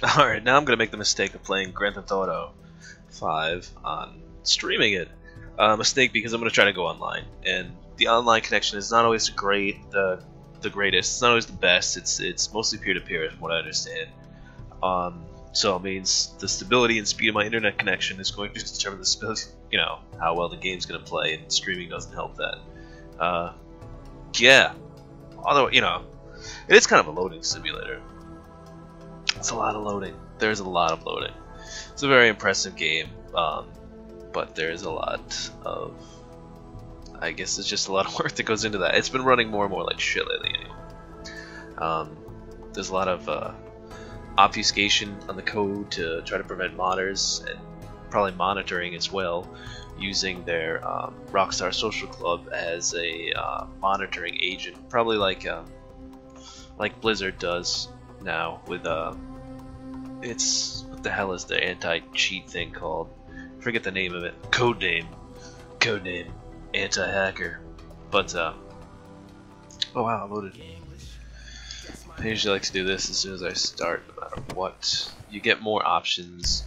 Alright, now I'm gonna make the mistake of playing Grand Theft Auto 5 on streaming it. Mistake because I'm gonna try to go online, and the online connection is not always the greatest. It's not always the best. It's mostly peer-to-peer, from what I understand. So it means the stability and speed of my internet connection is going to determine the stability, how well the game's gonna play, and streaming doesn't help that. Yeah. Although, it is kind of a loading simulator. It's a lot of loading. There's a lot of loading. It's a very impressive game, but there's a lot of... I guess it's just a lot of work that goes into that. It's been running more and more like shit lately anyway. There's a lot of obfuscation on the code to try to prevent modders, and probably monitoring as well, using their Rockstar Social Club as a monitoring agent, probably like Blizzard does now with what the hell is the anti-cheat thing called? I forget the name of it. Codename anti-hacker. But oh wow, I loaded. I usually like to do this as soon as I start, no matter what. You get more options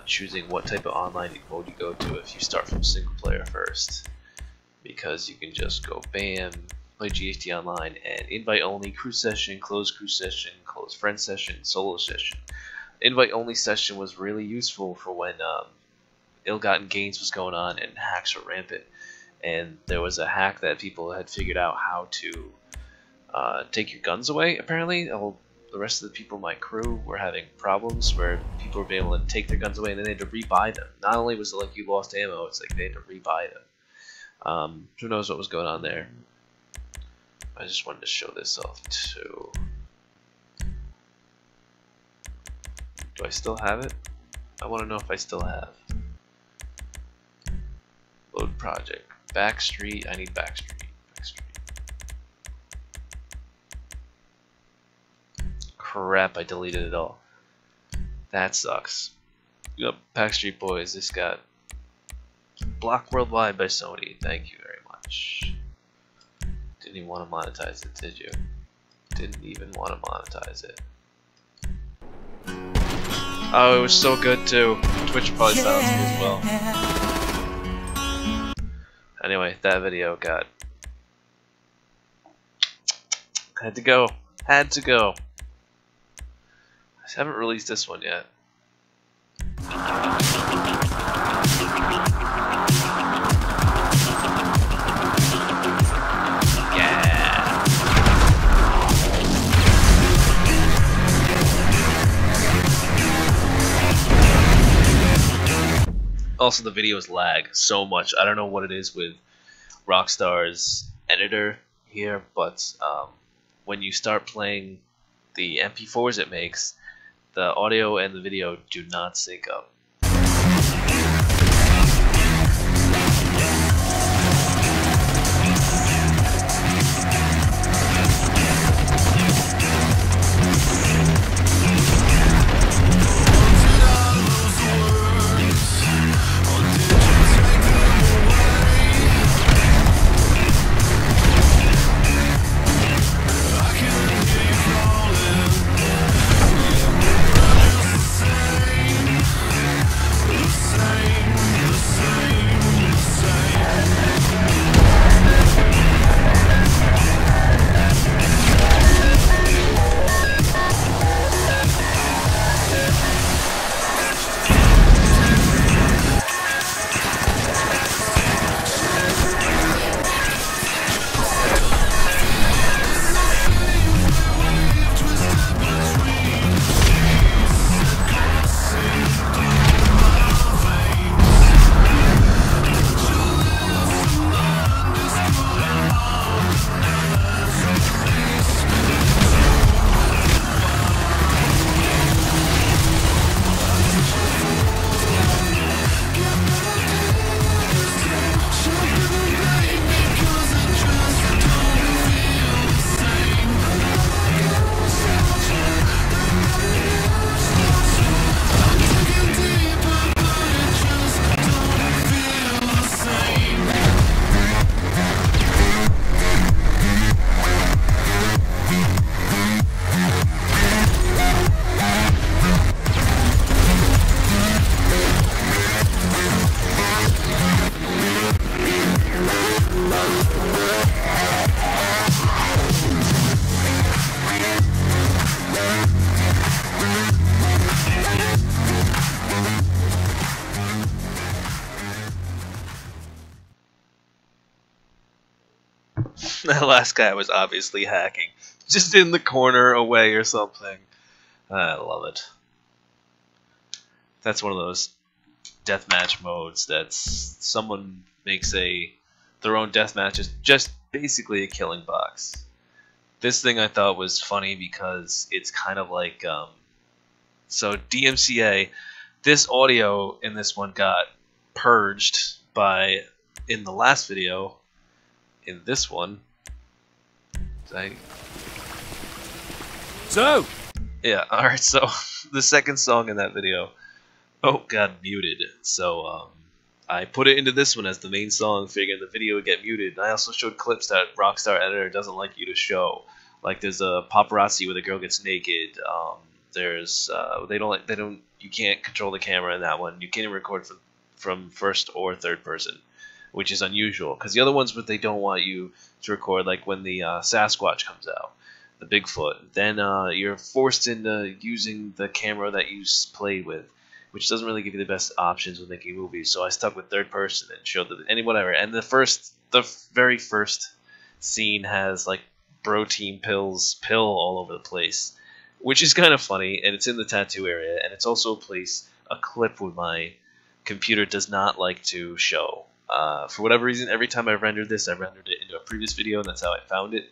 choosing what type of online mode you go to if you start from single player first, because you can just go bam, play GHT Online, and invite only, crew session, close friend session, solo session. Invite only session was really useful for when ill-gotten gains was going on and hacks were rampant, and there was a hack that people had figured out how to take your guns away. Apparently the rest of the people in my crew were having problems where people were being able to take their guns away and then they had to rebuy them. Not only was it like you lost ammo, it's like they had to rebuy them. Who knows what was going on there. I just wanted to show this off too. Do I still have it? I want to know if I still have. Load project. Backstreet. I need Backstreet. Crap, I deleted it all. That sucks. Yep, Backstreet Boys. This got blocked worldwide by Sony. Thank you very much. Didn't even want to monetize it, did you? Didn't even want to monetize it. Oh, it was so good too. Twitch probably sounds good as well. Anyway, that video got... Had to go. I haven't released this one yet. Also, the videos lag so much. I don't know what it is with Rockstar's editor here, but when you start playing the MP4s it makes, the audio and the video do not sync up. That last guy was obviously hacking. Just in the corner away or something. I love it. That's one of those deathmatch modes that's someone makes their own deathmatch is just basically a killing box. This thing I thought was funny because it's kind of like so DMCA, this audio in this one got purged by in the last video. In this one, yeah, alright, so the second song in that video, got muted. So I put it into this one as the main song, figuring the video would get muted. And I also showed clips that Rockstar Editor doesn't like you to show. Like there's a paparazzi where the girl gets naked. There's you can't control the camera in that one. You can't even record from first or third person, which is unusual because the other ones, but they don't want you to record, like when the Sasquatch comes out, the Bigfoot. Then you're forced into using the camera that you played with, which doesn't really give you the best options when making movies. So I stuck with third person and showed whatever. And the very first scene has like protein pill all over the place, which is kind of funny. And it's in the tattoo area, and it's also a clip with my computer does not like to show. For whatever reason, every time I've rendered this, I've rendered it into a previous video, and that's how I found it.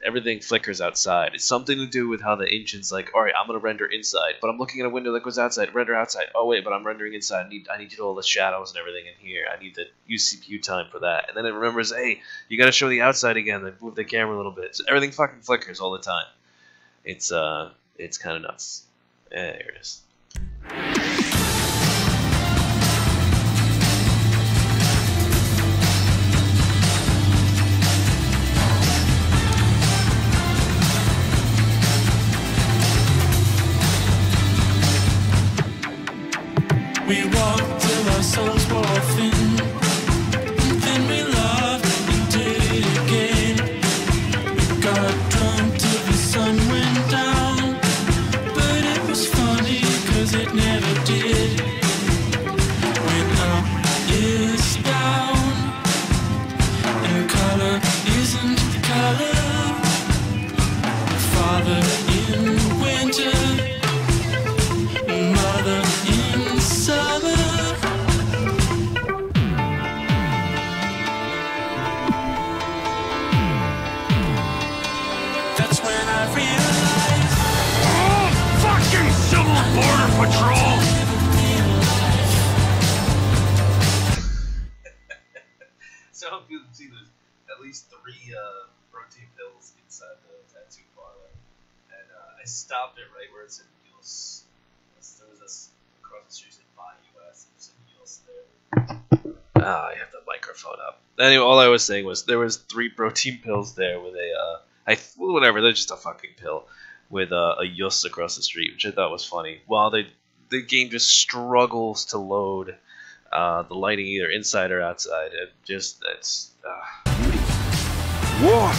Everything flickers outside. It's something to do with how the engine's like, alright, I'm going to render inside, but I'm looking at a window that goes outside, render outside. Oh wait, but I'm rendering inside. I need to do all the shadows and everything in here. I need to use CPU time for that. And then it remembers, hey, you got to show the outside again, then move the camera a little bit. So everything fucking flickers all the time. It's kind of nuts. There it is. We walked till our souls were thin, then we loved and did it again. We got drunk till the sun went down, but it was funny cause it never did. When up is down, and color isn't color, father in winter, mother in summer. That's when I realized, Oh, fucking civil border patrol! So I hope you can see there's at least 3 protein pills inside the tattoo parlor. And I stopped it right where it said Yulz. There was this across the street in Buy US, there's a Yulz there. I have the microphone up. Anyway, all I was saying was there was 3 protein pills there with whatever, they're just a fucking pill with a Yulz across the street, which I thought was funny. While the game just struggles to load the lighting either inside or outside. War.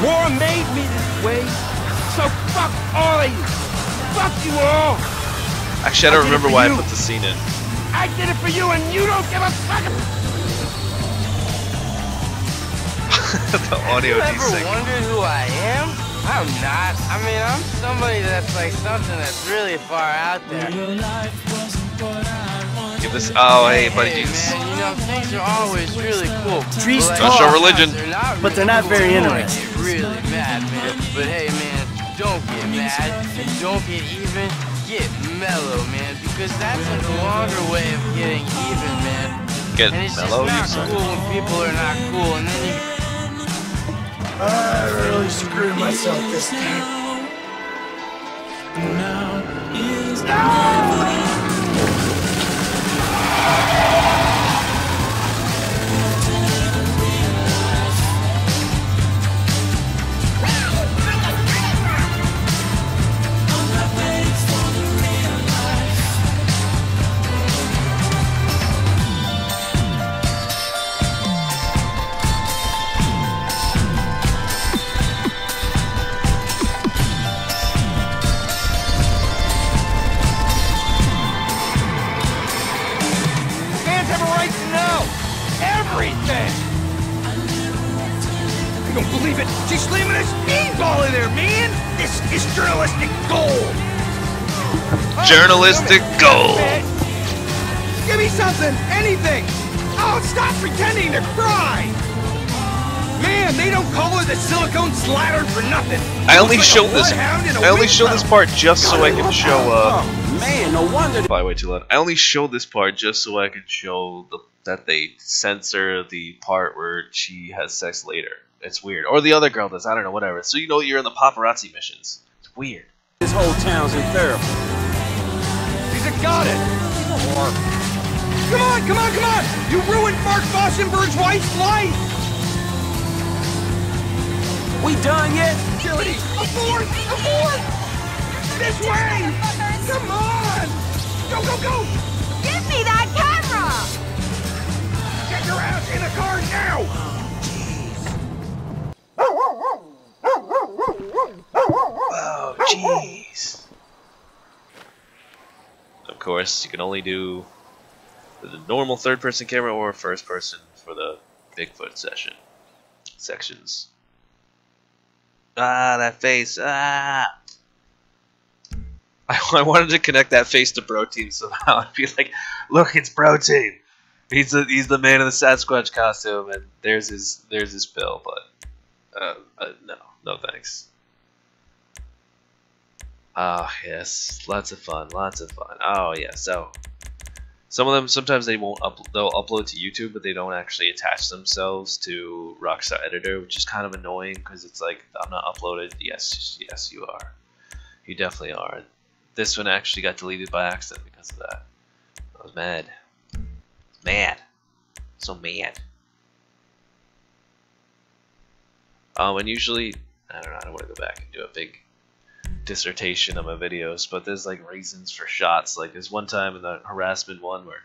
War made me this way, so fuck all of you. Fuck you all. Actually, I don't remember why I put the scene in. I did it for you, and you don't give a fuck. The audio you ever desync. wondered who I am? I'm not. I mean, I'm somebody that's like something that's really far out there. your life wasn't what I wanted. Give this. Oh, hey, buddy, Hey, Jesus. man, you know, things are always really cool. Trees But, Don't show religion. but they're not very cool. interesting. Get really mad, man. But hey, man, don't get mad and don't get even. Get mellow, man, because that's like a longer way of getting even, man. Get And it's mellow, you just not son. cool when people are not cool, and then you. I really screwed myself this time. Now is never. You don't believe it? She's slamming a speedball in there, man! This is journalistic gold! Journalistic gold! Give me something! Anything! Oh, stop pretending to cry! Man, they don't call her the silicone slattern for nothing. I only Looks show like a this. bloodhound in a I only wind show this tunnel. part just so I can show. Man, no wonder. Probably way too loud. I only show this part just so I can show that they censor the part where she has sex later. It's weird. Or the other girl does. I don't know. Whatever. So you know you're in the paparazzi missions. It's weird. This whole town's in therapy. He's a goddess. Come on, come on, come on! You ruined Mark Bossenberg's wife's life! We done yet? Agility! Abort! Abort! This way! Come on! Go, go, go! Give me that camera! Get your ass in the car now! Oh, jeez. Of course, you can only do the normal third-person camera or first-person for the Bigfoot sections. Ah, that face. Ah. I wanted to connect that face to Bro Team somehow. I'd be like, look, it's Bro Team. He's the man in the Sasquatch costume, and there's his pill. But no thanks. Ah, yes, lots of fun. Oh yeah, so some of them sometimes they'll upload to YouTube, but they don't actually attach themselves to Rockstar Editor, which is kind of annoying because it's like, I'm not uploaded. Yes, you are. You definitely are. This one actually got deleted by accident because of that. I was mad. So mad. And usually, I don't know, I don't want to go back and do a big dissertation on my videos, but there's like reasons for shots. Like there's one time in the harassment one where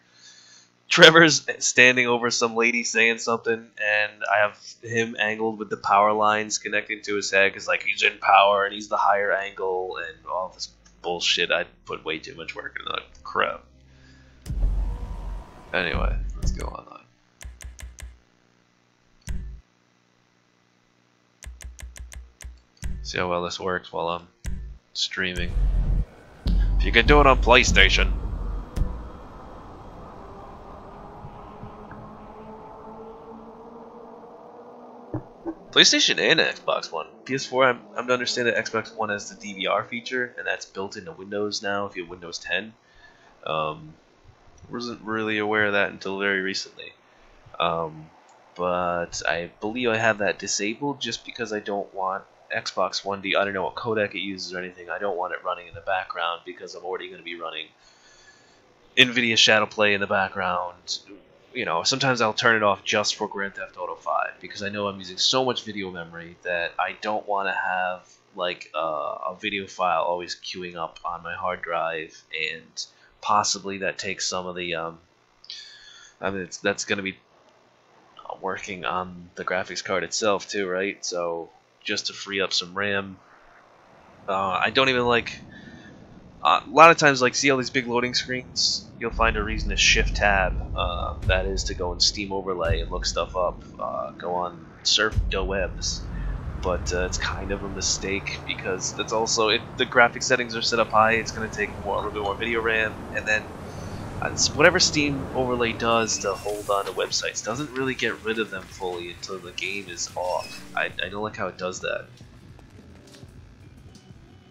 Trevor's standing over some lady saying something, and I have him angled with the power lines connecting to his head because like he's in power and he's the higher angle and all this bullshit. I put way too much work into that crap. Anyway, let's go online. See how well this works while I'm streaming. If you can do it on PlayStation. PlayStation and Xbox One. PS4, I'm to understand that Xbox One has the DVR feature, and that's built into Windows now if you have Windows 10. Wasn't really aware of that until very recently. But I believe I have that disabled just because I don't want Xbox One I don't know what codec it uses or anything. I don't want it running in the background because I'm already going to be running NVIDIA Shadowplay in the background. You know, sometimes I'll turn it off just for Grand Theft Auto 5 because I know I'm using so much video memory that I don't want to have like a video file always queuing up on my hard drive, and possibly that takes some of the I mean that's going to be working on the graphics card itself too, right? So just to free up some RAM. I don't even like a lot of times, like, see all these big loading screens, you'll find a reason to shift tab, that is to go in Steam Overlay and look stuff up, go on surf the webs, but it's kind of a mistake because that's also, if the graphic settings are set up high, it's going to take a little bit more video RAM, and then whatever Steam Overlay does to hold on to websites doesn't really get rid of them fully until the game is off. I don't like how it does that.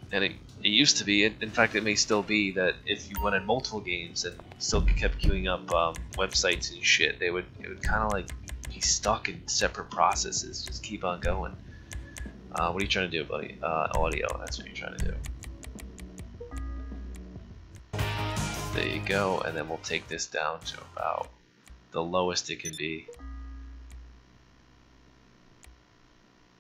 And it used to be, in fact it may still be, that if you went in multiple games and still kept queuing up websites and shit, it would kind of like be stuck in separate processes, just keep on going. What are you trying to do, buddy? Audio, that's what you're trying to do. There you go, and then we'll take this down to about the lowest it can be.